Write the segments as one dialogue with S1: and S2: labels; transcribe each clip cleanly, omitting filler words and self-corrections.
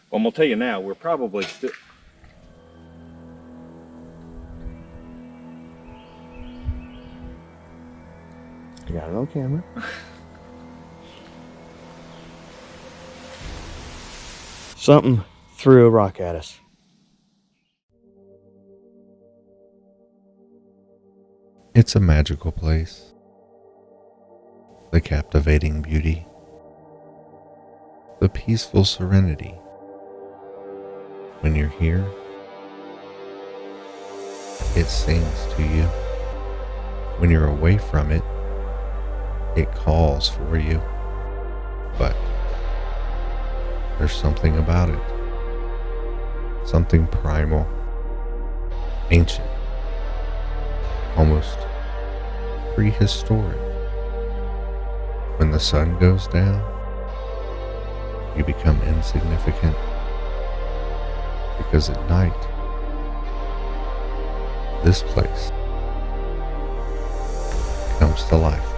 S1: Well, I'm gonna tell you now, we're probably still.
S2: I got it on camera. Something threw a rock at us.
S3: It's a magical place. The captivating beauty. The peaceful serenity. When you're here, it sings to you. When you're away from it, it calls for you. But there's something about it. Something primal, ancient, almost prehistoric. When the sun goes down, you become insignificant. Because at night, this place comes to life.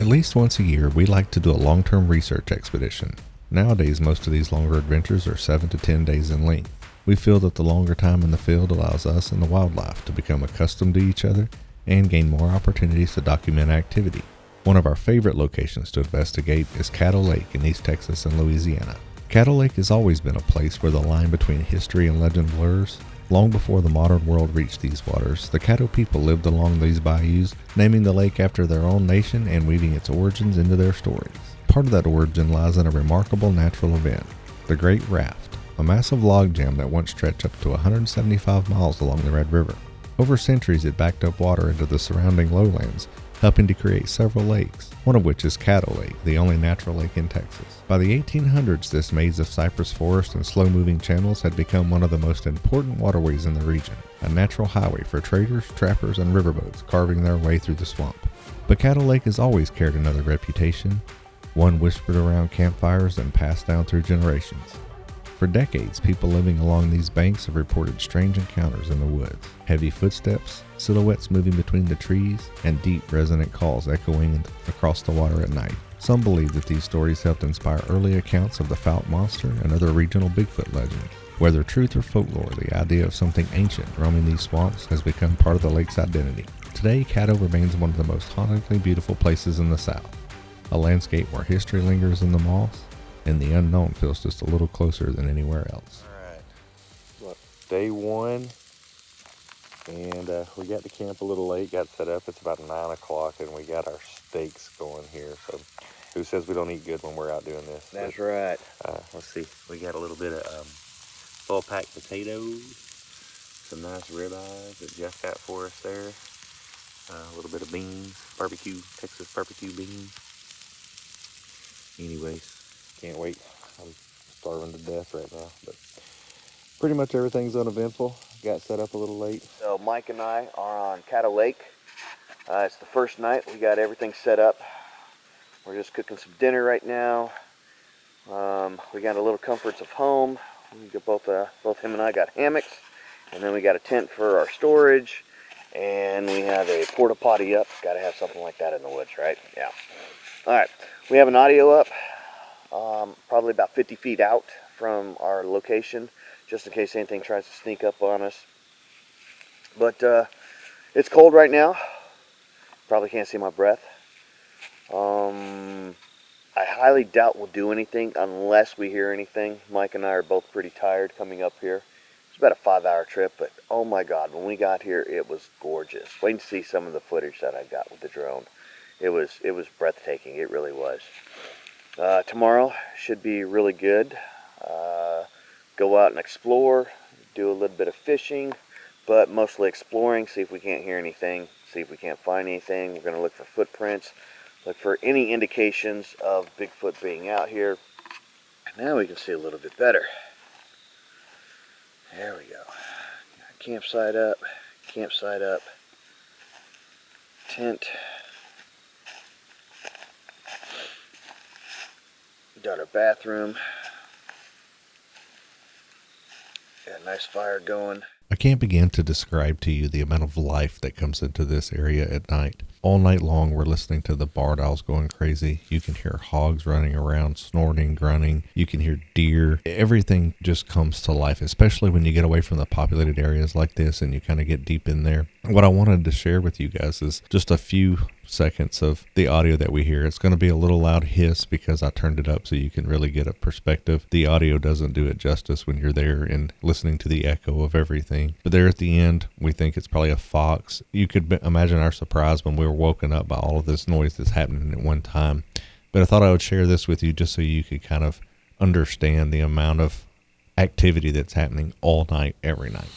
S3: At least once a year, we like to do a long-term research expedition. Nowadays, most of these longer adventures are 7 to 10 days in length. We feel that the longer time in the field allows us and the wildlife to become accustomed to each other and gain more opportunities to document activity. One of our favorite locations to investigate is Caddo Lake in East Texas and Louisiana. Caddo Lake has always been a place where the line between history and legend blurs. Long before the modern world reached these waters, the Caddo people lived along these bayous, naming the lake after their own nation and weaving its origins into their stories. Part of that origin lies in a remarkable natural event, the Great Raft, a massive log jam that once stretched up to 175 miles along the Red River. Over centuries, it backed up water into the surrounding lowlands, helping to create several lakes, one of which is Caddo Lake, the only natural lake in Texas. By the 1800s, this maze of cypress forest and slow-moving channels had become one of the most important waterways in the region, a natural highway for traders, trappers, and riverboats carving their way through the swamp. But Caddo Lake has always carried another reputation, one whispered around campfires and passed down through generations. For decades, people living along these banks have reported strange encounters in the woods. Heavy footsteps, silhouettes moving between the trees, and deep, resonant calls echoing across the water at night. Some believe that these stories helped inspire early accounts of the Fount Monster and other regional Bigfoot legends. Whether truth or folklore, the idea of something ancient roaming these swamps has become part of the lake's identity. Today, Caddo remains one of the most hauntingly beautiful places in the South, a landscape where history lingers in the moss, and the unknown feels just a little closer than anywhere else.
S2: Alright, look, day one, and we got to camp a little late, got set up. It's about 9 o'clock, and we got our steaks going here. So, who says we don't eat good when we're out doing this?
S1: That's right.
S2: Let's see, we got a little bit of full-packed potatoes, some nice ribeyes that Jeff got for us there, a little bit of beans, Texas barbecue beans. Anyways, can't wait. I'm starving to death right now, but pretty much everything's uneventful. Got set up a little late. So Mike and I are on Caddo Lake. It's the first night. We got everything set up. We're just cooking some dinner right now. We got a little comforts of home. We got both him and I got hammocks, and then we got a tent for our storage, and we have a porta potty up. Got to have something like that in the woods, right? Yeah. All right. We have an audio up. Probably about 50 feet out from our location, just in case anything tries to sneak up on us. But it's cold right now. Probably can't see my breath. I highly doubt we'll do anything unless we hear anything. Mike and I are both pretty tired coming up here. It's about a 5-hour trip, but oh my God, when we got here, it was gorgeous. Wait to see some of the footage that I got with the drone. It was breathtaking. It really was. Tomorrow should be really good. Go out and explore, do a little bit of fishing, but mostly exploring, see if we can't hear anything, see if we can't find anything. We're going to look for footprints, look for any indications of Bigfoot being out here. Now we can see a little bit better. There we go. Campsite up, tent. Got our bathroom. Got a nice fire going.
S3: I can't begin to describe to you the amount of life that comes into this area at night. All night long, we're listening to the barred owls going crazy. You can hear hogs running around, snorting, grunting. You can hear deer. Everything just comes to life, especially when you get away from the populated areas like this and you kind of get deep in there. What I wanted to share with you guys is just a few seconds of the audio that we hear. It's going to be a little loud hiss because I turned it up so you can really get a perspective. The audio doesn't do it justice when you're there and listening to the echo of everything. But there at the end, we think it's probably a fox. You could imagine our surprise when we were woken up by all of this noise that's happening at one time. But I thought I would share this with you just so you could kind of understand the amount of activity that's happening all night, every night.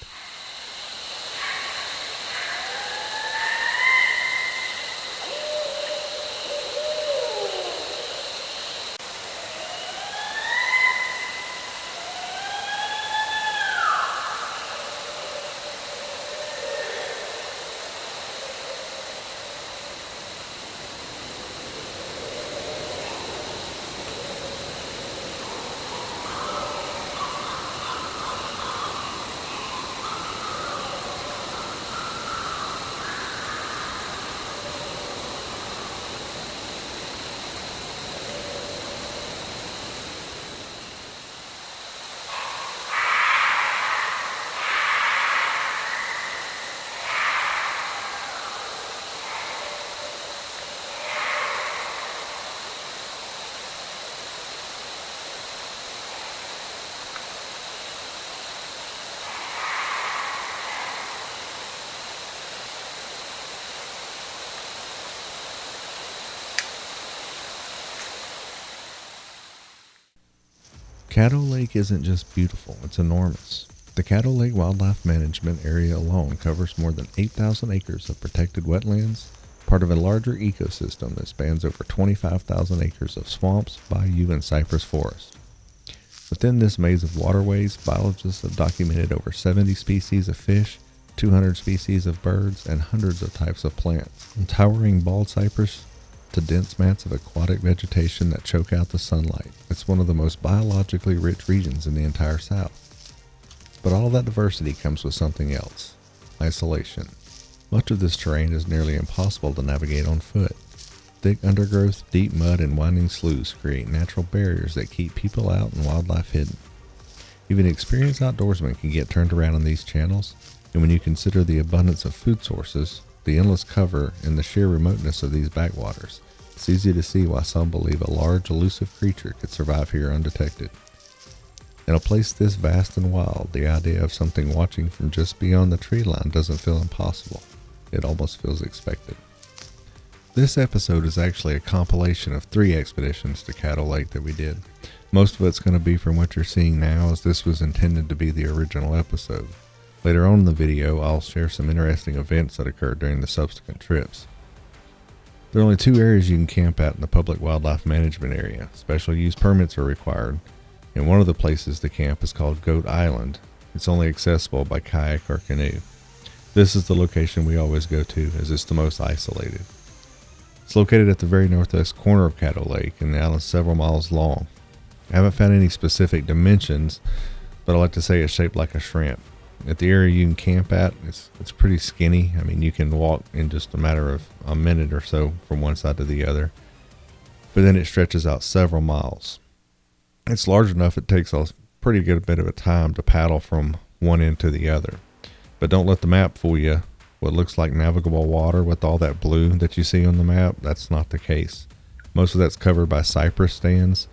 S3: Caddo Lake isn't just beautiful, it's enormous. The Caddo Lake Wildlife Management Area alone covers more than 8,000 acres of protected wetlands, part of a larger ecosystem that spans over 25,000 acres of swamps, bayou, and cypress forest. Within this maze of waterways, biologists have documented over 70 species of fish, 200 species of birds, and hundreds of types of plants. From towering bald cypress to dense mats of aquatic vegetation that choke out the sunlight. It's one of the most biologically rich regions in the entire South. But all that diversity comes with something else: isolation. Much of this terrain is nearly impossible to navigate on foot. Thick undergrowth, deep mud, and winding sloughs create natural barriers that keep people out and wildlife hidden. Even experienced outdoorsmen can get turned around in these channels, and when you consider the abundance of food sources, the endless cover, and the sheer remoteness of these backwaters, it's easy to see why some believe a large, elusive creature could survive here undetected. In a place this vast and wild, the idea of something watching from just beyond the tree line doesn't feel impossible. It almost feels expected. This episode is actually a compilation of 3 expeditions to Caddo Lake that we did. Most of it's going to be from what you're seeing now, as this was intended to be the original episode. Later on in the video, I'll share some interesting events that occurred during the subsequent trips. There are only 2 areas you can camp at in the public wildlife management area. Special use permits are required, and one of the places to camp is called Goat Island. It's only accessible by kayak or canoe. This is the location we always go to, as it's the most isolated. It's located at the very northwest corner of Caddo Lake, and the island's several miles long. I haven't found any specific dimensions, but I like to say it's shaped like a shrimp. At the area you can camp at, it's pretty skinny. I mean, you can walk in just a matter of a minute or so from one side to the other. But then it stretches out several miles. It's large enough it takes a pretty good bit of a time to paddle from one end to the other. But don't let the map fool you. What looks like navigable water with all that blue that you see on the map, that's not the case. Most of that's covered by cypress stands,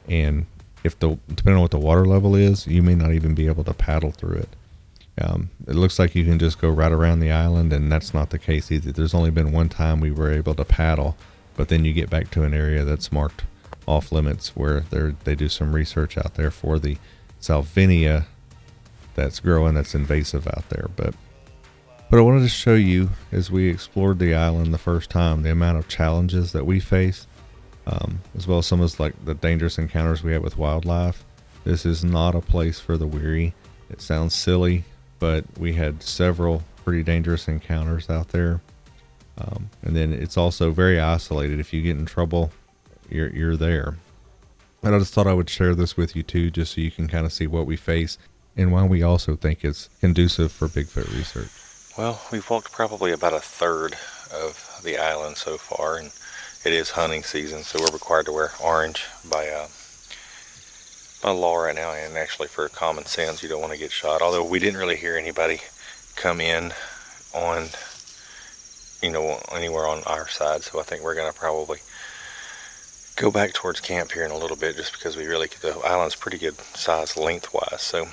S3: and depending on what the water level is, you may not even be able to paddle through it. It looks like you can just go right around the island, and that's not the case either. There's only been one time we were able to paddle, but then you get back to an area that's marked off limits where they do some research out there for the salvinia that's growing, that's invasive out there. But I wanted to show you, as we explored the island the first time, the amount of challenges that we face, as well as some of the dangerous encounters we have with wildlife. This is not a place for the weary. It sounds silly, but we had several pretty dangerous encounters out there. And then it's also very isolated. If you get in trouble, you're there. And I just thought I would share this with you too, just so you can kind of see what we face. and why we also think it's conducive for Bigfoot research.
S4: Well, we've walked probably about a third of the island so far, and it is hunting season, so we're required to wear orange by law right now, and actually for common sense, you don't want to get shot. Although we didn't really hear anybody come in on, anywhere on our side, so I think we're going to probably go back towards camp here in a little bit, just because the island's pretty good size lengthwise, so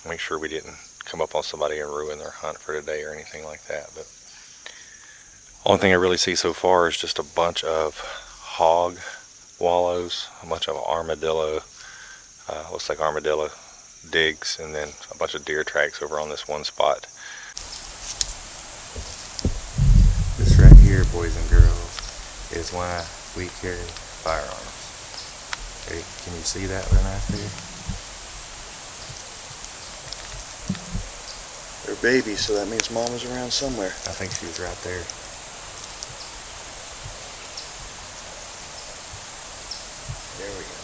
S4: make sure we didn't come up on somebody and ruin their hunt for today or anything like that. But only thing I really see so far is just a bunch of hog wallows, a bunch of armadillo, looks like armadillo digs, and then a bunch of deer tracks over on this one spot. This right here, boys and girls, is why we carry firearms. Okay, can you see that one out there?
S2: They're babies, so that means mama's around somewhere.
S4: I think she was right there.
S2: There we go.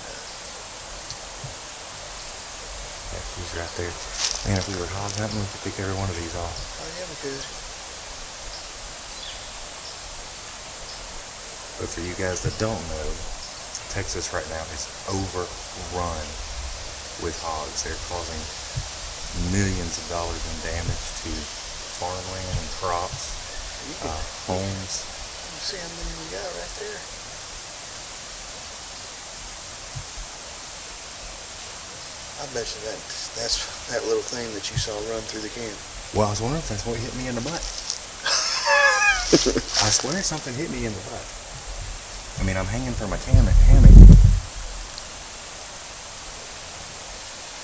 S4: Yeah, she's right there. Man, if we were hog hunting, we could pick every one of these off.
S2: Oh yeah, we could.
S4: But for you guys that don't know, Texas right now is overrun with hogs. They're causing millions of dollars in damage to farmland and crops, homes.
S2: You see how many we got right there? I bet you that's that little thing that you saw run through the camp.
S4: Well, I was wondering if that's what hit me in the butt. I swear something hit me in the butt. I mean, I'm hanging from a hammock.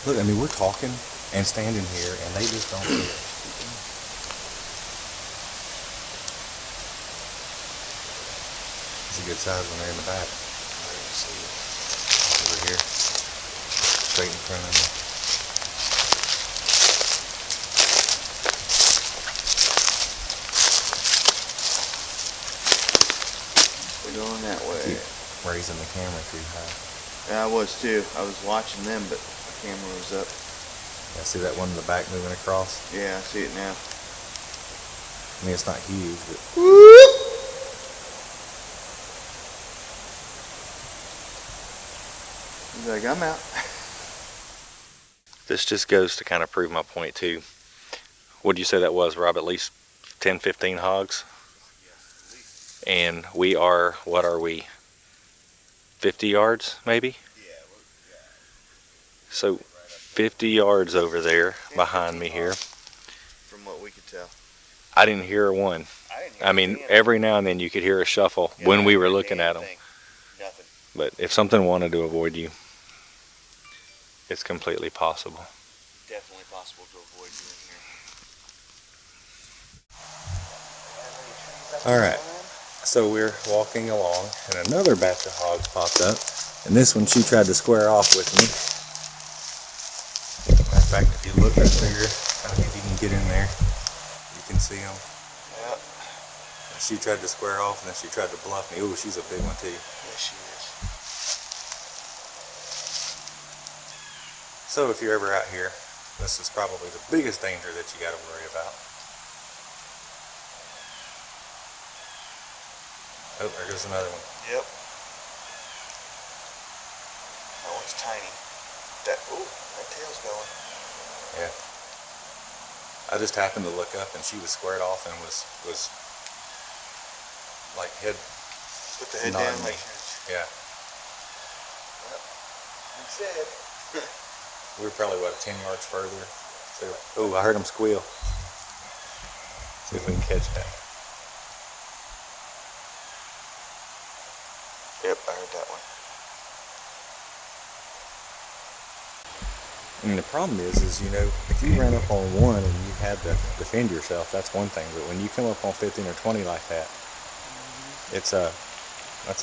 S4: Look, I mean, we're talking and standing here, and they just don't care. It's a good size when they're in the back. Over here, straight in front of me.
S2: We're going that way.
S4: Keep raising the camera too high.
S2: Yeah, I was too. I was watching them, but the camera was up.
S4: Yeah, see that one in the back moving across?
S2: Yeah, I see it now.
S4: I mean, it's not huge, but...
S2: He's like, I'm out.
S4: This just goes to kind of prove my point too. What do you say that was, Rob? At least 10, 15 hogs? And we are, what are we? 50 yards, maybe?
S2: Yeah.
S4: So 50 yards over there behind me here.
S2: From what we could tell.
S4: I didn't hear one. I mean, every now and then you could hear a shuffle when we were looking at them.
S2: Nothing.
S4: But if something wanted to avoid you, it's completely possible.
S2: Definitely possible to avoid you in here.
S4: All right, so we're walking along, and another batch of hogs popped up, and this one she tried to square off with me. Matter of fact, if you look right there, I don't know if you can get in there, you can see them.
S2: Yeah.
S4: She tried to square off, and then she tried to bluff me. Ooh, she's a big one too.
S2: Yes, she is.
S4: So if you're ever out here, this is probably the biggest danger that you got to worry about. Oh, there goes another one.
S2: Yep. That one's tiny. That tail's going.
S4: Yeah. I just happened to look up, and she was squared off and was like head.
S2: Put the head
S4: nodding
S2: down
S4: me.
S2: like
S4: Yeah.
S2: Yep. He said.
S4: We were probably, what, 10 yards further. So, oh, I heard him squeal. See if we can catch that.
S2: Yep, I heard that one.
S4: I mean, the problem is, if you ran up on one and you had to defend yourself, that's one thing. But when you come up on 15 or 20 like that, that's a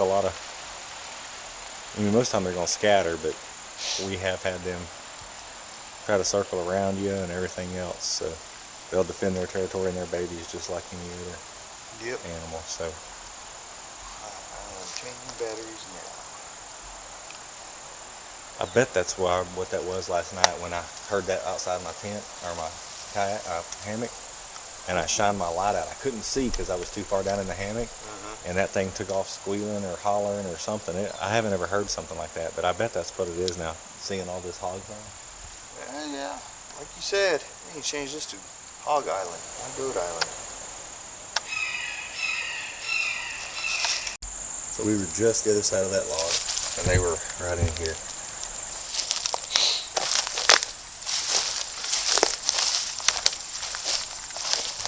S4: lot of, I mean, most of the time they're going to scatter, but we have had them try to circle around you and everything else. So they'll defend their territory and their babies just like any other animal. So
S2: I'm changing batteries now.
S4: I bet that's what that was last night when I heard that outside my tent or my kayak hammock, and I shined my light out. I couldn't see because I was too far down in the hammock, and that thing took off squealing or hollering or something. I haven't ever heard something like that, but I bet that's what it is now, seeing all this hog thing.
S2: Yeah, like you said, you can change this to Hog Island, not Goat Island.
S4: So we were just the other side of that log, and they were right in here.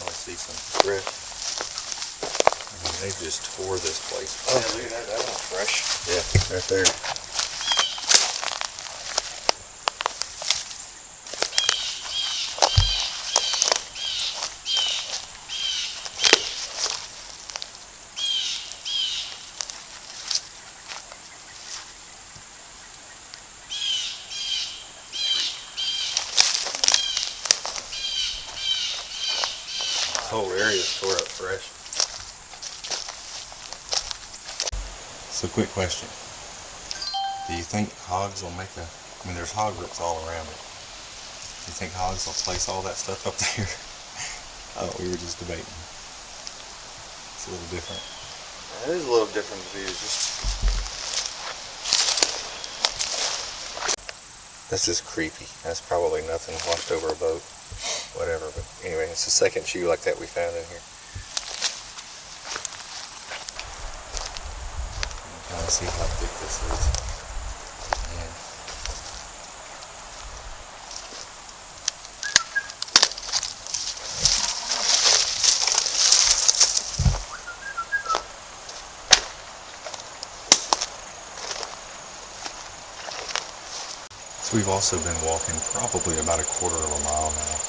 S4: I see some fresh. I mean, they just tore this place up.
S2: Yeah, look at that. That one's fresh.
S4: Yeah, right there. This whole area is tore up fresh. So, quick question. Do you think hogs will make I mean, there's hog rips all around it. Do you think hogs will place all that stuff up there? Oh, we were just debating. It's a little different.
S2: It is a little different view.
S4: That's just creepy. That's probably nothing washed over a boat. Whatever, but anyway, it's the second shoe like that we found in here. Kind of see how thick this is. Man. So we've also been walking probably about a quarter of a mile now,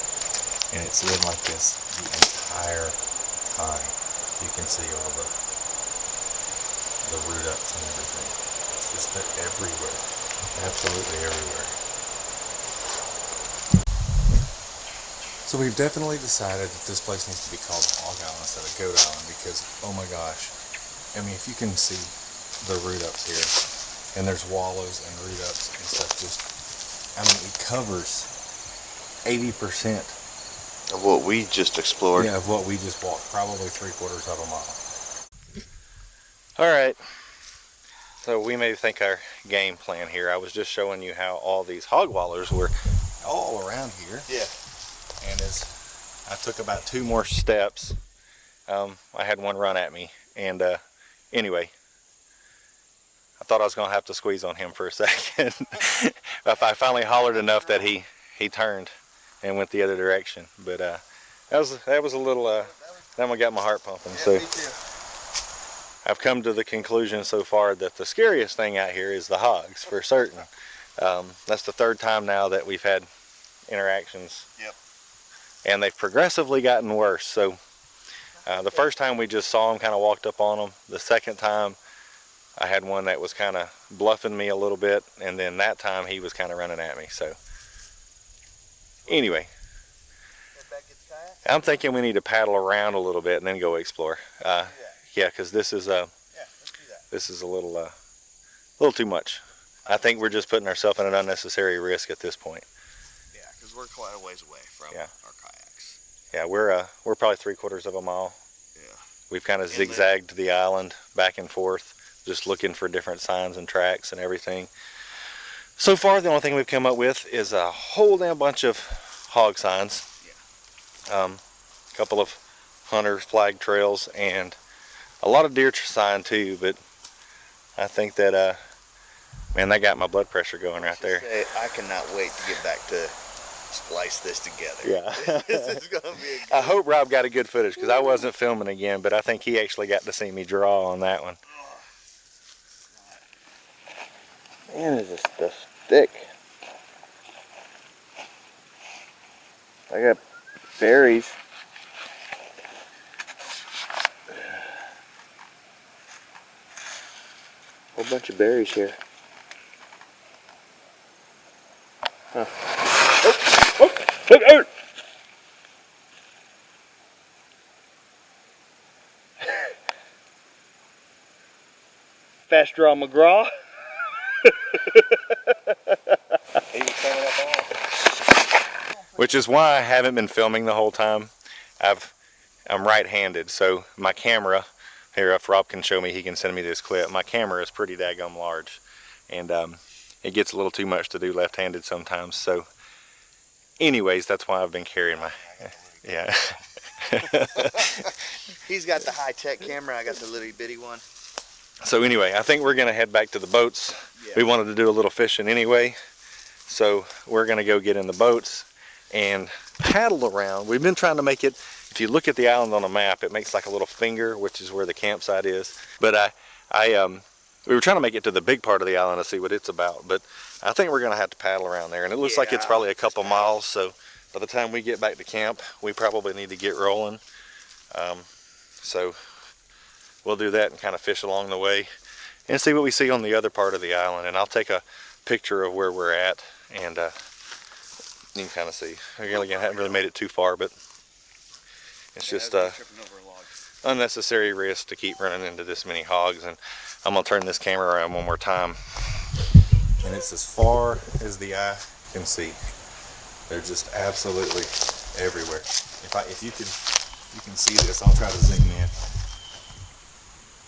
S4: and it's been like this the entire time. You can see all the root ups and everything. It's just that everywhere, absolutely everywhere. So we've definitely decided that this place needs to be called Hog Island instead of Goat Island because, oh my gosh, I mean, if you can see the root ups here, and there's wallows and root ups and stuff, just, I mean, it covers 80%
S2: of what we just explored.
S4: of what we just walked, probably 3/4 of a mile. All right, so we may think our game plan here. I was just showing you how all these hog wallers were all around here.
S2: Yeah.
S4: And as I took about 2 more steps, I had one run at me, and anyway, I thought I was gonna have to squeeze on him for a second. I finally hollered enough that he turned and went the other direction. But that was a little that one got my heart pumping.
S2: Yeah,
S4: So
S2: me too.
S4: I've come to the conclusion so far that the scariest thing out here is the hogs, for certain. That's the 3rd time now that we've had interactions.
S2: Yep.
S4: And they've progressively gotten worse. So the first time we just saw them, kind of walked up on them. The second time I had one that was kind of bluffing me a little bit, and then that time he was kind of running at me. So anyway, I'm thinking we need to paddle around a little bit and then go explore. Yeah, because this is this is a little too much. I think we're just putting ourselves in an unnecessary risk at this point.
S2: Yeah, because we're quite a ways away from our kayaks.
S4: Yeah, we're probably 3/4 of a mile.
S2: Yeah.
S4: We've kind of zigzagged the island back and forth, just looking for different signs and tracks and everything. So far, the only thing we've come up with is a whole damn bunch of hog signs.
S2: Yeah.
S4: A couple of hunter flag trails and a lot of deer sign too, but I think that man, that got my blood pressure going right there.
S2: I cannot wait to get back to splice this together.
S4: Yeah.
S2: This is gonna be a good
S4: I hope Rob got a good footage because I wasn't filming again, but I think he actually got to see me draw on that one. Man, is this stuff thick?
S2: I got berries. Whole bunch of berries here. Huh. Oh. Fast draw McGraw.
S4: Which is why I haven't been filming the whole time. I'm right-handed, so my camera, here if Rob can show me, he can send me this clip. My camera is pretty daggum large, and it gets a little too much to do left-handed sometimes. So anyways, that's why I've been carrying my, yeah.
S2: He's got the high-tech camera, I got the little bitty one.
S4: So anyway, I think we're gonna head back to the boats.
S2: Yeah.
S4: We wanted to do a little fishing anyway, so we're gonna go get in the boats and paddle around. We've been trying to make it, if you look at the island on a map, it makes like a little finger, which is where the campsite is. But we were trying to make it to the big part of the island to see what it's about, but I think we're gonna have to paddle around there, and it looks like it's probably a couple miles, so by the time we get back to camp, we probably need to get rolling. So we'll do that and kind of fish along the way and see what we see on the other part of the island, and I'll take a picture of where we're at, and you can kind of see. Again, I haven't really made it too far, but it's just unnecessary risk to keep running into this many hogs. And I'm gonna turn this camera around one more time, and it's as far as the eye can see. They're just absolutely everywhere. If you can see this, I'll try to zoom in.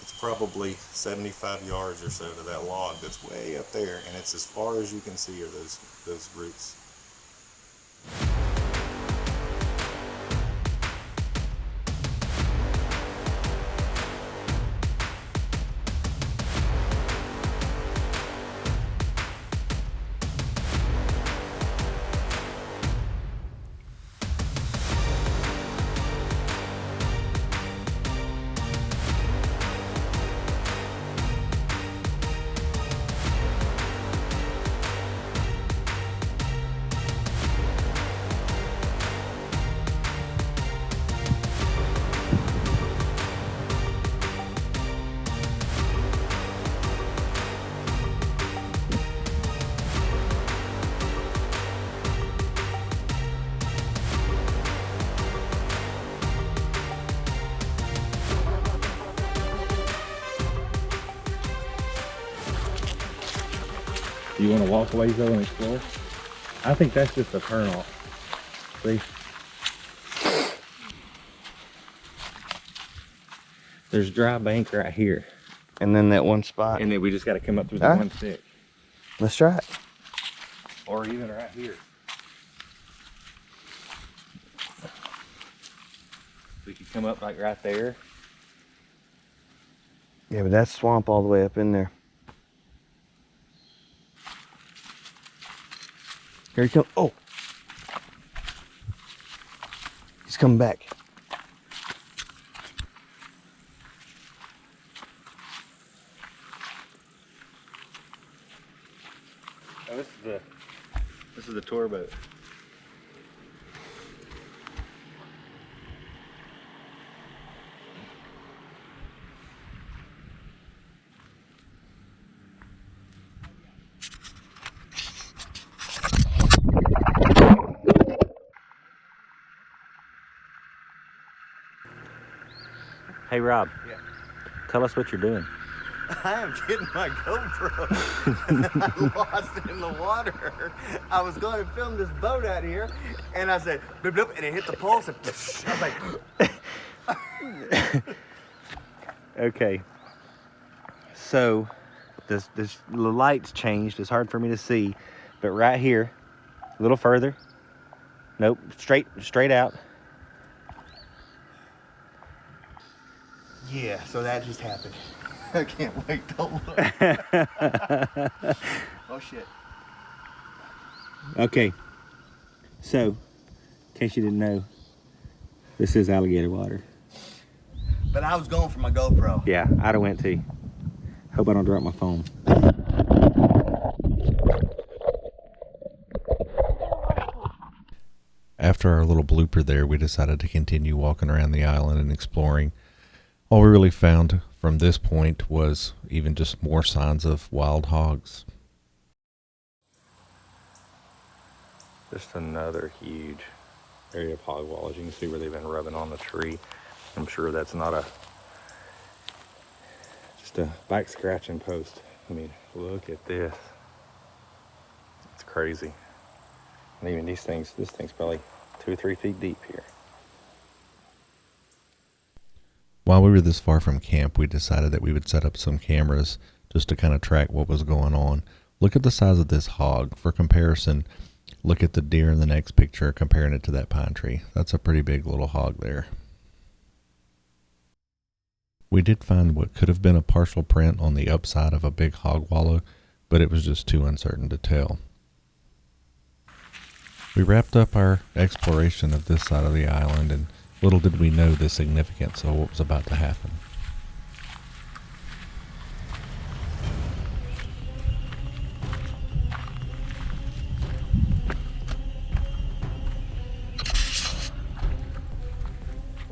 S4: It's probably 75 yards or so to that log that's way up there, and it's as far as you can see are those roots.
S1: You want to walk away though and explore? I think that's just a turn off. See? There's dry bank right here.
S2: And then that one spot.
S1: And then we just got to come up through the one stick.
S2: Let's try it.
S1: Or even right here. We could come up like right there.
S2: Yeah, but that's swamp all the way up in there. Here he comes. Oh! He's coming back.
S1: Oh, this is the tour boat. Hey Rob.
S2: Yeah.
S1: Tell us what you're doing.
S2: I am getting my GoPro. I lost it in the water. I was going to film this boat out here, and I said, bloop, bloop, and it hit the pulse, and I was like...
S5: Okay. So, the light's changed. It's hard for me to see. But right here, a little further. Nope, straight out.
S2: Yeah, so that just happened. I can't wait to look. Oh, shit.
S5: Okay. So, in case you didn't know, this is alligator water.
S2: But I was going for my GoPro.
S5: Yeah, I'd have went too. Hope I don't drop my phone.
S3: After our little blooper there, we decided to continue walking around the island and exploring. All we really found from this point was even just more signs of wild hogs.
S4: Just another huge area of hog walls. You can see where they've been rubbing on the tree. I'm sure that's not just a back scratching post. I mean, look at this. crazy. And even this thing's probably 2 or 3 feet deep here.
S3: While we were this far from camp, we decided that we would set up some cameras just to kind of track what was going on. Look at the size of this hog. For comparison, look at the deer in the next picture, comparing it to that pine tree. That's a pretty big little hog there. We did find what could have been a partial print on the upside of a big hog wallow, but it was just too uncertain to tell. We wrapped up our exploration of this side of the island, and little did we know the significance of what was about to happen.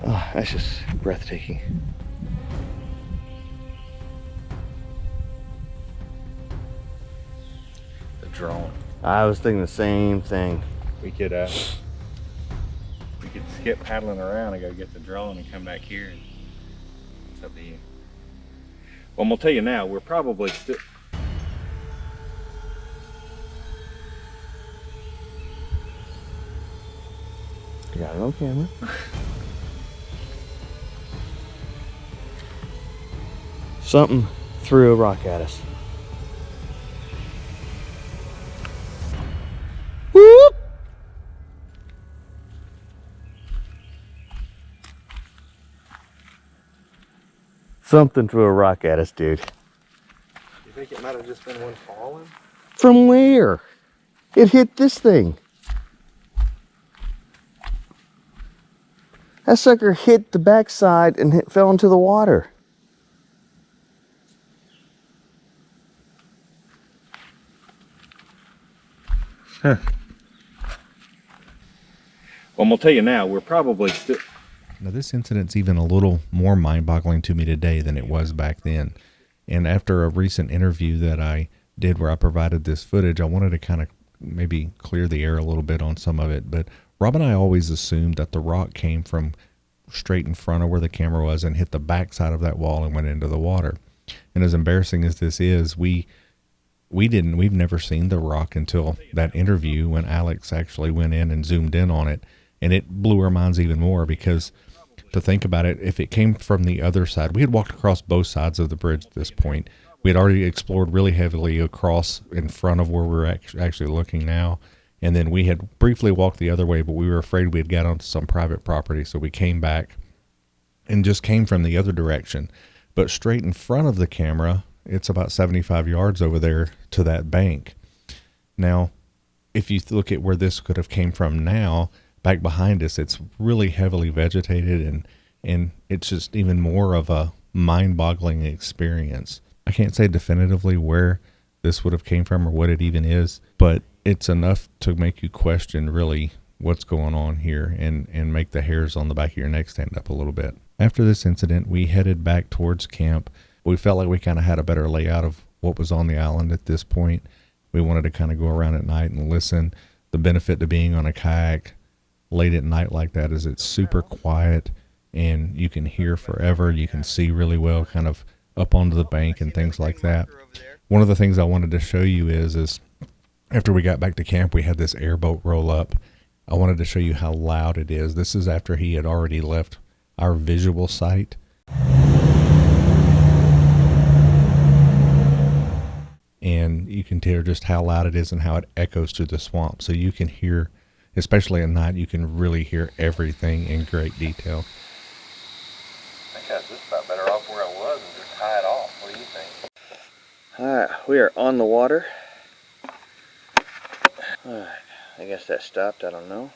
S2: Oh, that's just breathtaking.
S1: The drone.
S5: I was thinking the same thing.
S1: We could skip paddling around and go get the drone and come back here. And it's up to you. Well, I'm gonna tell you now, we're probably still.
S5: You got it on camera. Something threw a rock at us. Whoop! Something threw a rock at us, dude.
S4: You think it might have just been one falling?
S5: From where? It hit this thing. That sucker hit the backside and fell into the water.
S1: Well, I'm gonna tell you now, we're probably still.
S3: Now this incident's even a little more mind-boggling to me today than it was back then. And after a recent interview that I did where I provided this footage, I wanted to kind of maybe clear the air a little bit on some of it. But Rob and I always assumed that the rock came from straight in front of where the camera was and hit the backside of that wall and went into the water. And as embarrassing as this is, we've never seen the rock until that interview when Alex actually went in and zoomed in on it. And it blew our minds even more because, to think about it, if it came from the other side, we had walked across both sides of the bridge at this point. We had already explored really heavily across in front of where we're actually looking now. And then we had briefly walked the other way, but we were afraid we had got onto some private property. So we came back and just came from the other direction. But straight in front of the camera, it's about 75 yards over there to that bank. Now, if you look at where this could have came from now, back behind us, it's really heavily vegetated, and it's just even more of a mind-boggling experience. I can't say definitively where this would have came from or what it even is, but it's enough to make you question really what's going on here and make the hairs on the back of your neck stand up a little bit. After this incident, we headed back towards camp. We felt like we kind of had a better layout of what was on the island at this point. We wanted to kind of go around at night and listen. The benefit to being on a kayak late at night like that is it's super quiet and you can hear forever. You can see really well kind of up onto the bank and things like that. One of the things I wanted to show you is after we got back to camp, we had this airboat roll up. I wanted to show you how loud it is. This is after he had already left our visual sight. And you can hear just how loud it is and how it echoes through the swamp. So you can hear, especially at night, you can really hear everything in great detail.
S4: I think I was just about better off where I was and just tie it off. What do you think?
S2: Alright, we are on the water. I guess that stopped, I don't know.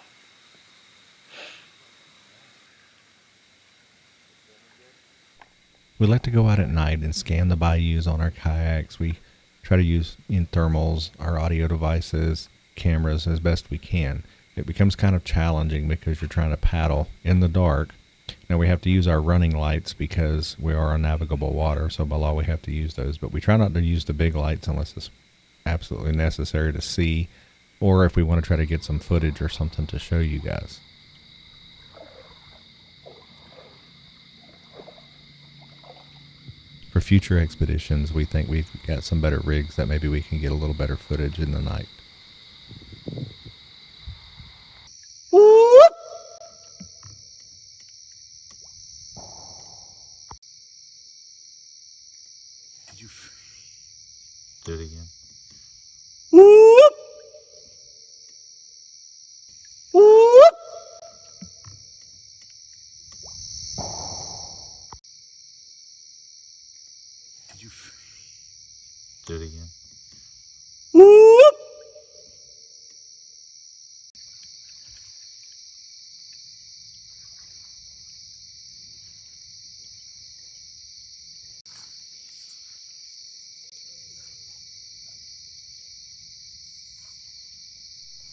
S3: We like to go out at night and scan the bayous on our kayaks. We try to use in thermals, our audio devices, cameras as best we can. It becomes kind of challenging because you're trying to paddle in the dark. Now we have to use our running lights because we are on navigable water, so by law we have to use those. But we try not to use the big lights unless it's absolutely necessary to see, or if we want to try to get some footage or something to show you guys. For future expeditions, we think we've got some better rigs that maybe we can get a little better footage in the night.
S1: Did you do it again? Did you do it again?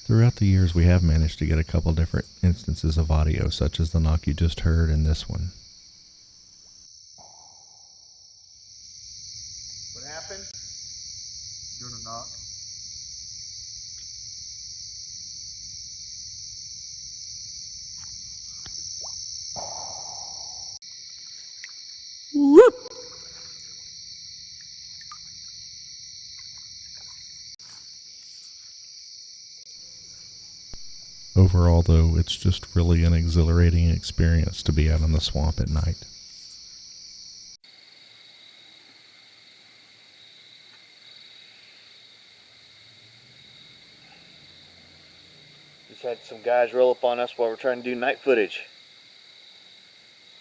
S3: Throughout the years, we have managed to get a couple different instances of audio, such as the knock you just heard and this one.
S2: What happened? Doing a knock.
S3: Overall, though, it's just really an exhilarating experience to be out in the swamp at night.
S2: Just had some guys roll up on us while we're trying to do night footage.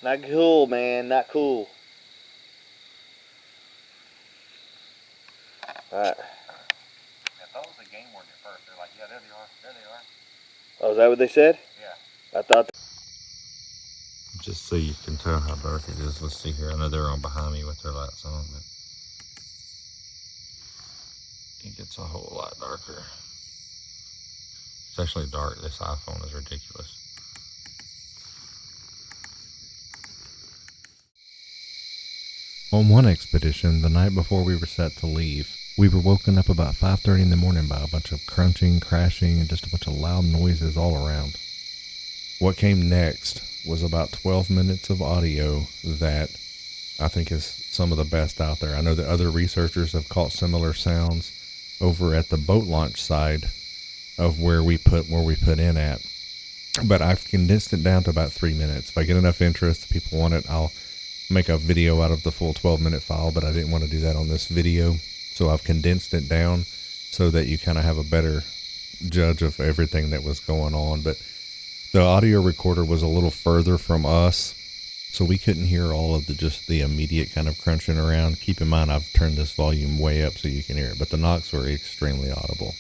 S2: Not cool, man, not cool. Alright.
S1: I thought it was a game warden at first. They're like, yeah, there they are. There they are.
S2: Oh, is that what they said?
S1: Yeah.
S2: I thought.
S4: Just so you can tell how dark it is, let's see here. I know they're on behind me with their lights on, but it gets a whole lot darker. It's actually dark. This iPhone is ridiculous.
S3: On one expedition, the night before we were set to leave, we were woken up about 5:30 in the morning by a bunch of crunching, crashing, and just a bunch of loud noises all around. What came next was about 12 minutes of audio that I think is some of the best out there. I know that other researchers have caught similar sounds over at the boat launch side of where we put in at. But I've condensed it down to about 3 minutes. If I get enough interest, if people want it, I'll make a video out of the full 12-minute file, but I didn't want to do that on this video. So I've condensed it down so that you kind of have a better judge of everything that was going on. But the audio recorder was a little further from us, so we couldn't hear all of the immediate kind of crunching around. Keep in mind, I've turned this volume way up so you can hear it, but the knocks were extremely audible.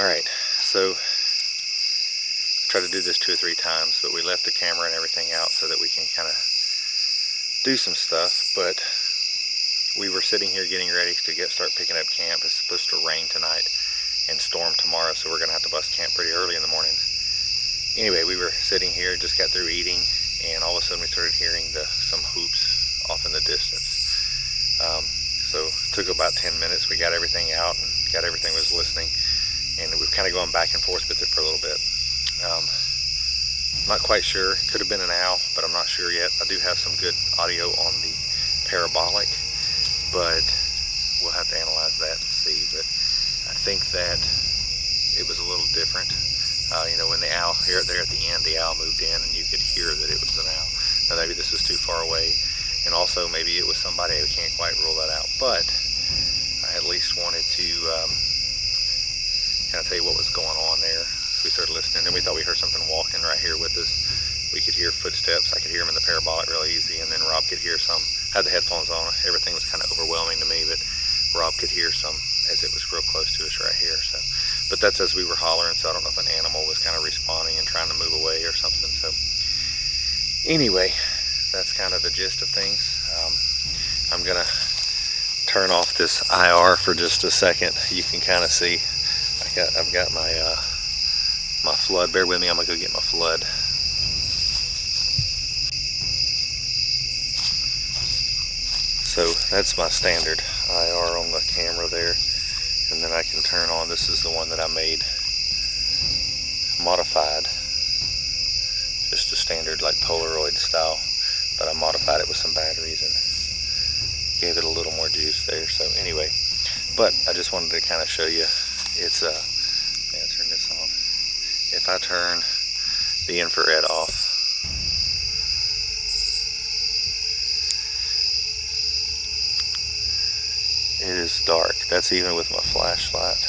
S4: Alright, so try to do this 2 or 3 times, but we left the camera and everything out so that we can kind of do some stuff. But we were sitting here getting ready to start picking up camp. It's supposed to rain tonight and storm tomorrow, so we're gonna have to bust camp pretty early in the morning. Anyway, we were sitting here, just got through eating, and all of a sudden we started hearing some hoops off in the distance. So it took about 10 minutes. We got everything out and got everything was listening, and we've kind of gone back and forth with it for a little bit. Not quite sure. Could have been an owl, but I'm not sure yet. I do have some good audio on the parabolic, but we'll have to analyze that and see. But I think that it was a little different. You know, when the owl, here there at the end, the owl moved in and you could hear that it was an owl. Now maybe this was too far away, and also maybe it was somebody. We can't quite rule that out, but I at least wanted to kind of tell you what was going on there. So we started listening, then we thought we heard something walking right here with us. We could hear footsteps. I could hear them in the parabolic real easy, and then Rob could hear some. I had the headphones on. Everything was kind of overwhelming to me, but Rob could hear some as it was real close to us right here. So, but that's as we were hollering, so I don't know if an animal was kind of responding and trying to move away or something. So anyway, that's kind of the gist of things. I'm gonna turn off this IR for just a second. You can kind of see I've got my my flood. Bear with me, I'm gonna go get my flood. So that's my standard IR on the camera there, and then I can turn on, this is the one that I made modified, just a standard like Polaroid style, but I modified it with some batteries and gave it a little more juice there. So anyway, but I just wanted to kind of show you, it's may I turn this on? If I turn the infrared off, it is dark. That's even with my flashlight.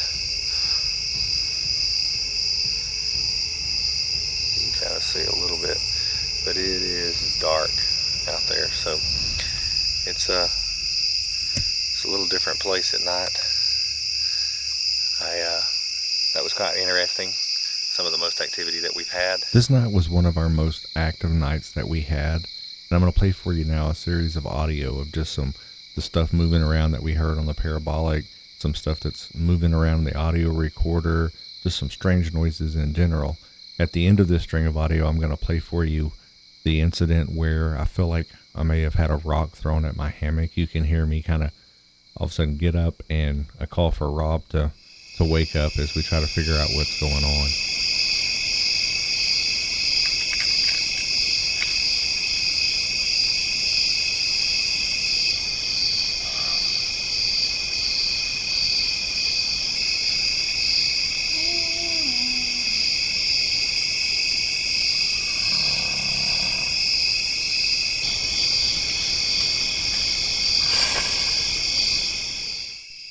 S4: You can kind of see a little bit, but it is dark out there. So it's a little different place at night. That was quite interesting. Some of the most activity that we've had.
S3: This night was one of our most active nights that we had. And I'm going to play for you now a series of audio of just the stuff moving around that we heard on the parabolic, some stuff that's moving around in the audio recorder, just some strange noises in general. At the end of this string of audio, I'm going to play for you the incident where I feel like I may have had a rock thrown at my hammock. You can hear me kind of all of a sudden get up, and a call for Rob to wake up as we try to figure out what's going on.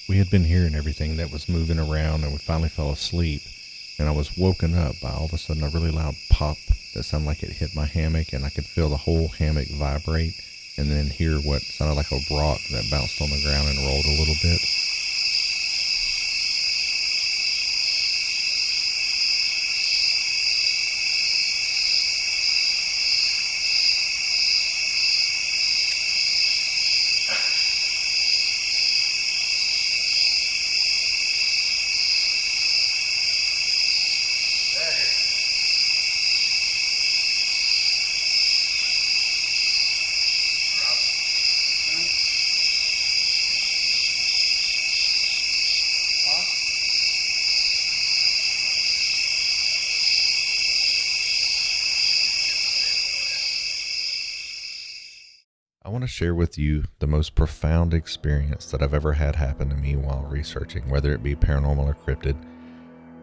S3: We had been hearing everything that was moving around, and we finally fell asleep, and I was woken up by all of a sudden a really loud pop that sounded like it hit my hammock, and I could feel the whole hammock vibrate, and then hear what sounded like a rock that bounced on the ground and rolled a little bit. I want to share with you the most profound experience that I've ever had happen to me while researching, whether it be paranormal or cryptid.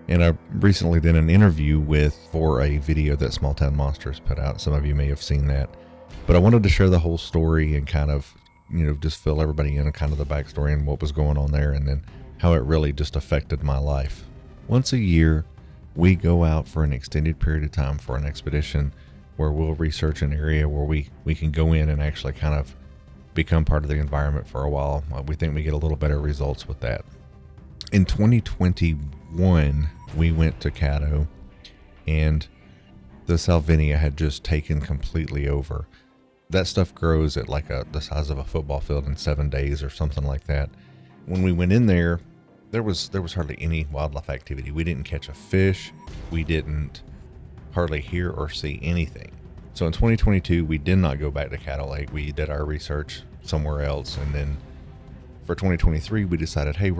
S3: And I recently did an interview for a video that Small Town Monsters put out. Some of you may have seen that. But I wanted to share the whole story and kind of, just fill everybody in on kind of the backstory and what was going on there, and then how it really just affected my life. Once a year, we go out for an extended period of time for an expedition where we'll research an area where we can go in and actually kind of become part of the environment for a while. We think we get a little better results with that. In 2021, we went to Caddo, and the salvinia had just taken completely over. That stuff grows at like the size of a football field in 7 days or something like that. When we went in there was hardly any wildlife activity. We didn't catch a fish. We didn't hardly hear or see anything. So in 2022, we did not go back to Caddo Lake. We did our research somewhere else. And then for 2023, we decided, hey,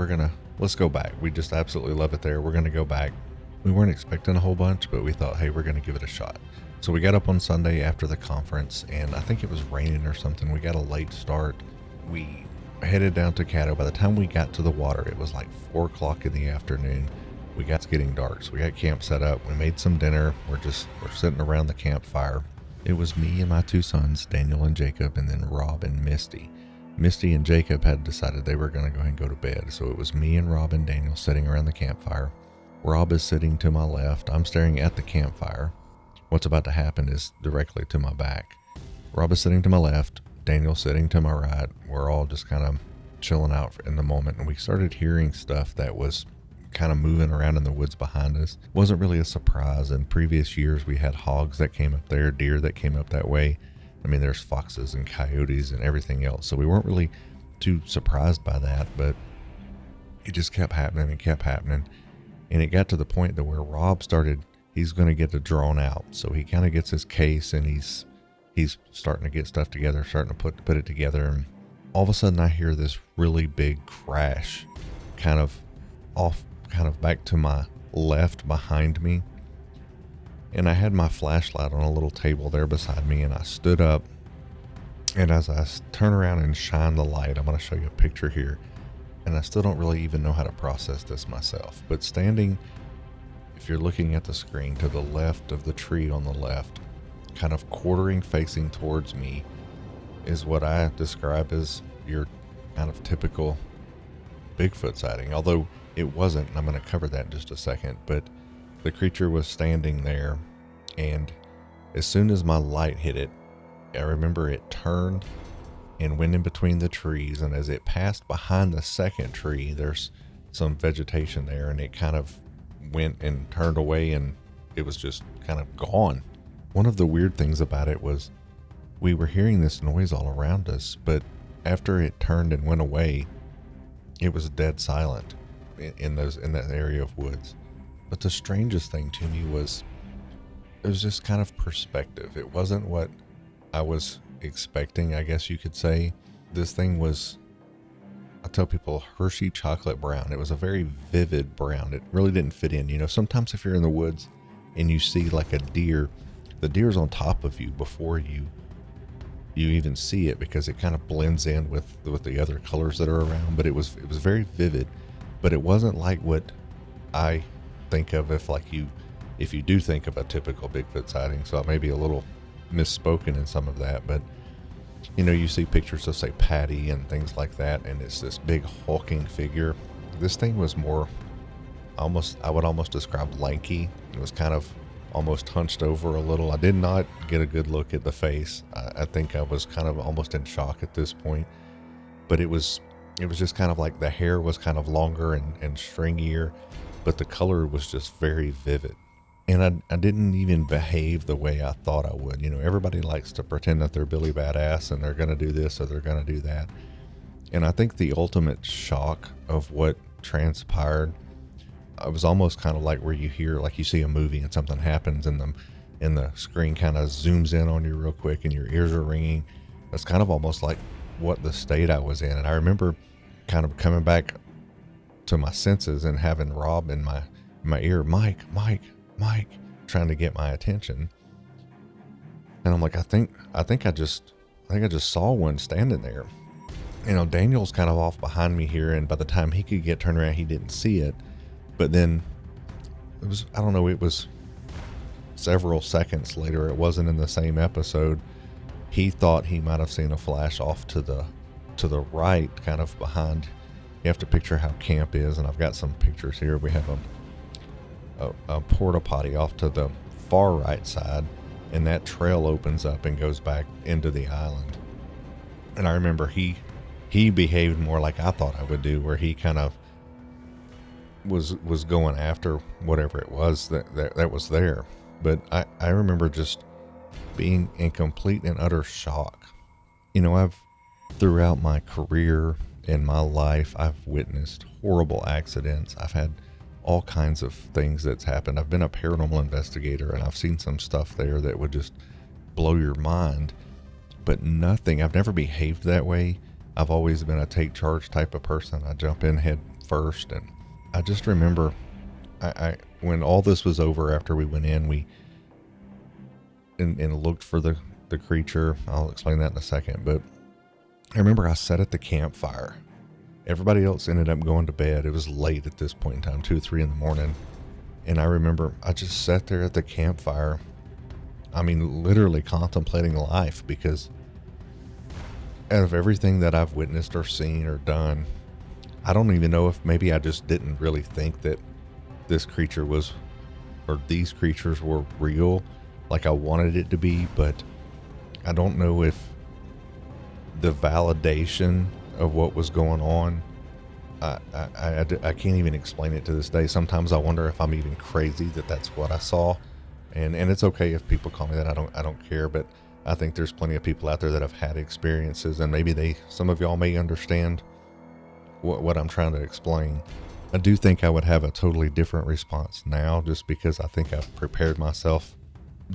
S3: let's go back. We just absolutely love it there. We're going to go back. We weren't expecting a whole bunch, but we thought, hey, we're going to give it a shot. So we got up on Sunday after the conference, and I think it was raining or something. We got a late start. We headed down to Caddo. By the time we got to the water, it was like 4 o'clock in the afternoon. We got getting dark, so we got camp set up. We made some dinner. We're sitting around the campfire. It was me and my 2 sons, Daniel and Jacob, and then Rob and Misty. Misty and Jacob had decided they were going to go ahead and go to bed, so it was me and Rob and Daniel sitting around the campfire. Rob is sitting to my left. I'm staring at the campfire. What's about to happen is directly to my back. Rob is sitting to my left, Daniel sitting to my right. We're all just kind of chilling out in the moment, and we started hearing stuff that was kind of moving around in the woods behind us. Wasn't really a surprise. In previous years, we had hogs that came up there, deer that came up that way. I mean, there's foxes and coyotes and everything else, so we weren't really too surprised by that, but it just kept happening and kept happening. And it got to the point that where Rob started, he's going to get it drawn out. So he kind of gets his case, and he's starting to get stuff together, starting to put it together. And all of a sudden I hear this really big crash kind of back to my left behind me. And I had my flashlight on a little table there beside me, and I stood up, and as I turn around and shine the light, I'm going to show you a picture here. And I still don't really even know how to process this myself. But standing, if you're looking at the screen, to the left of the tree on the left, kind of quartering facing towards me, is what I describe as your kind of typical Bigfoot sighting. Although it wasn't, and I'm going to cover that in just a second. But the creature was standing there, and as soon as my light hit it, I remember it turned and went in between the trees, and as it passed behind the second tree, there's some vegetation there, and it kind of went and turned away, and it was just kind of gone. One of the weird things about it was we were hearing this noise all around us, but after it turned and went away, it was dead silent in that area of woods. But the strangest thing to me was it was just kind of perspective. It wasn't what I was expecting, I guess you could say. This thing was, I tell people, Hershey chocolate brown. It was a very vivid brown. It really didn't fit in. You know, sometimes if you're in the woods and you see like a deer, the deer's on top of you before you even see it, because it kind of blends in with the other colors that are around. But it was very vivid, but it wasn't like what I think of if you do think of a typical Bigfoot sighting. So I may be a little misspoken in some of that, but you know, you see pictures of, say, Patty and things like that, and it's this big hulking figure. This thing was more I would almost describe lanky. It was kind of almost hunched over a little. I did not get a good look at the face. I think I was kind of almost in shock at this point, but it was just kind of like the hair was kind of longer and stringier, but the color was just very vivid. And I didn't even behave the way I thought I would. You know, everybody likes to pretend that they're Billy Badass and they're going to do this or they're going to do that. And I think the ultimate shock of what transpired, it was almost kind of like where you hear, like you see a movie and something happens and the screen kind of zooms in on you real quick and your ears are ringing. That's kind of almost like what the state I was in. And I remember kind of coming back to my senses and having Rob in my ear, Mike, trying to get my attention. And I'm like, I think I just saw one standing there. You know, Daniel's kind of off behind me here, and by the time he could get turned around, he didn't see it. But then it was several seconds later. It wasn't in the same episode. He thought he might have seen a flash off to the right, kind of behind. You have to picture how camp is, and I've got some pictures here. We have a porta potty off to the far right side, and that trail opens up and goes back into the island. And I remember he behaved more like I thought I would do, where he kind of was going after whatever it was that was there. But I remember just being in complete and utter shock. You know, throughout my career in my life, I've witnessed horrible accidents. I've had all kinds of things that's happened. I've been a paranormal investigator, and I've seen some stuff there that would just blow your mind. But nothing, I've never behaved that way. I've always been a take charge type of person. I jump in head first, and I just remember I when all this was over, after we went in, we and looked for the creature. I'll explain that in a second. But I remember I sat at the campfire. Everybody else ended up going to bed. It was late at this point in time, 2 or 3 in the morning. And I remember I just sat there at the campfire. I mean, literally contemplating life, because out of everything that I've witnessed or seen or done, I don't even know if maybe I just didn't really think that this creature was, or these creatures were real like I wanted it to be. But I don't know if the validation of what was going on, I can't even explain it to this day. Sometimes I wonder if I'm even crazy that that's what I saw, and it's okay if people call me that. I don't care. But I think there's plenty of people out there that have had experiences, and maybe some of y'all may understand what I'm trying to explain. I do think I would have a totally different response now, just because I think I've prepared myself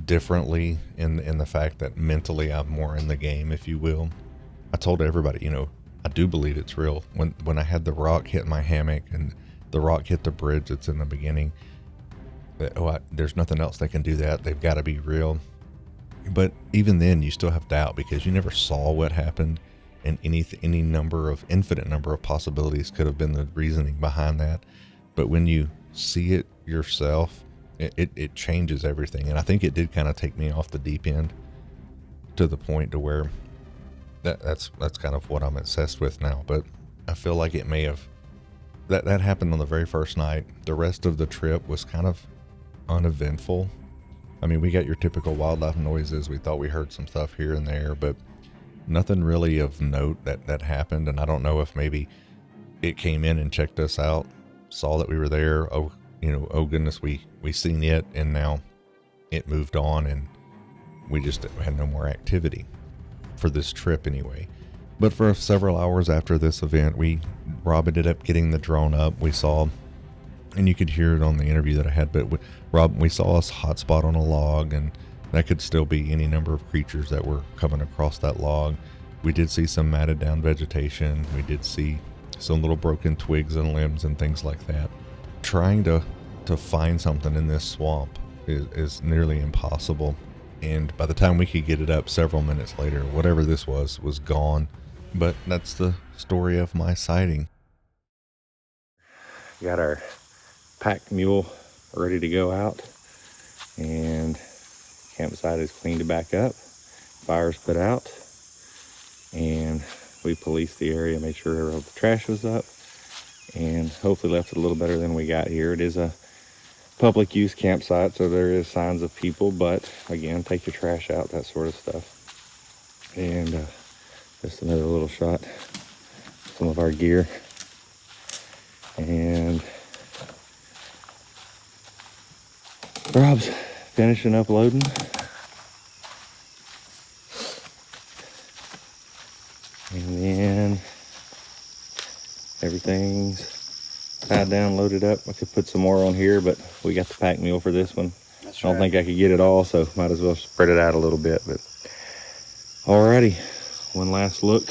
S3: differently in the fact that mentally I'm more in the game, if you will. I told everybody, you know, I do believe it's real. When I had the rock hit my hammock and the rock hit the bridge that's in the beginning, there's nothing else that can do that. They've got to be real. But even then, you still have doubt, because you never saw what happened, and any infinite number of possibilities could have been the reasoning behind that. But when you see it yourself, it changes everything. And I think it did kind of take me off the deep end to the point to where that's kind of what I'm obsessed with now. But I feel like it may have, that happened on the very first night. The rest of the trip was kind of uneventful. I mean, we got your typical wildlife noises. We thought we heard some stuff here and there, but nothing really of note that happened. And I don't know if maybe it came in and checked us out, saw that we were there. Oh, you know, oh goodness, we seen it, and now it moved on, and we just had no more activity for this trip anyway. But for several hours after this event, Rob ended up getting the drone up. We saw, and you could hear it on the interview that I had, but we saw a hotspot on a log, and that could still be any number of creatures that were coming across that log. We did see some matted down vegetation. We did see some little broken twigs and limbs and things like that. Trying to find something in this swamp is nearly impossible. And by the time we could get it up several minutes later, whatever this was gone. But that's the story of my sighting.
S1: Got our pack mule ready to go out, and campsite is cleaned back up, fire's put out, and we policed the area, made sure all the trash was up, and hopefully left it a little better than we got here. It is a public use campsite, so there is signs of people, but again, take your trash out, that sort of stuff. And just another little shot, some of our gear. And Rob's finishing up loading. And then everything's tied down, loaded up. I could put some more on here, but we got the pack mule for this one.
S2: That's
S1: I don't think I could get it all, so might as well spread it out a little bit. But alrighty, one last look.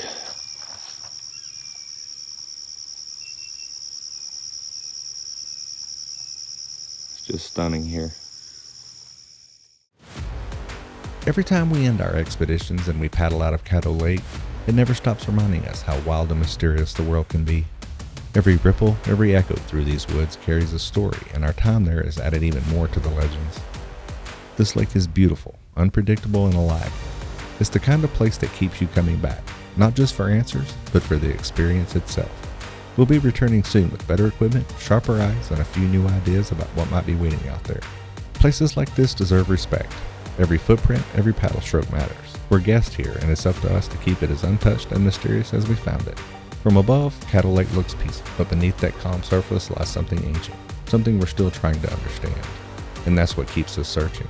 S1: It's just stunning here.
S3: Every time we end our expeditions and we paddle out of Caddo Lake, it never stops reminding us how wild and mysterious the world can be. Every ripple, every echo through these woods carries a story, and our time there has added even more to the legends. This lake is beautiful, unpredictable, and alive. It's the kind of place that keeps you coming back, not just for answers, but for the experience itself. We'll be returning soon with better equipment, sharper eyes, and a few new ideas about what might be waiting out there. Places like this deserve respect. Every footprint, every paddle stroke matters. We're guests here, and it's up to us to keep it as untouched and mysterious as we found it. From above, Caddo Lake looks peaceful, but beneath that calm surface lies something ancient, something we're still trying to understand. And that's what keeps us searching.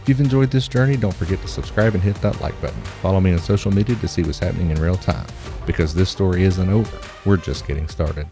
S3: If you've enjoyed this journey, don't forget to subscribe and hit that like button. Follow me on social media to see what's happening in real time, because this story isn't over. We're just getting started.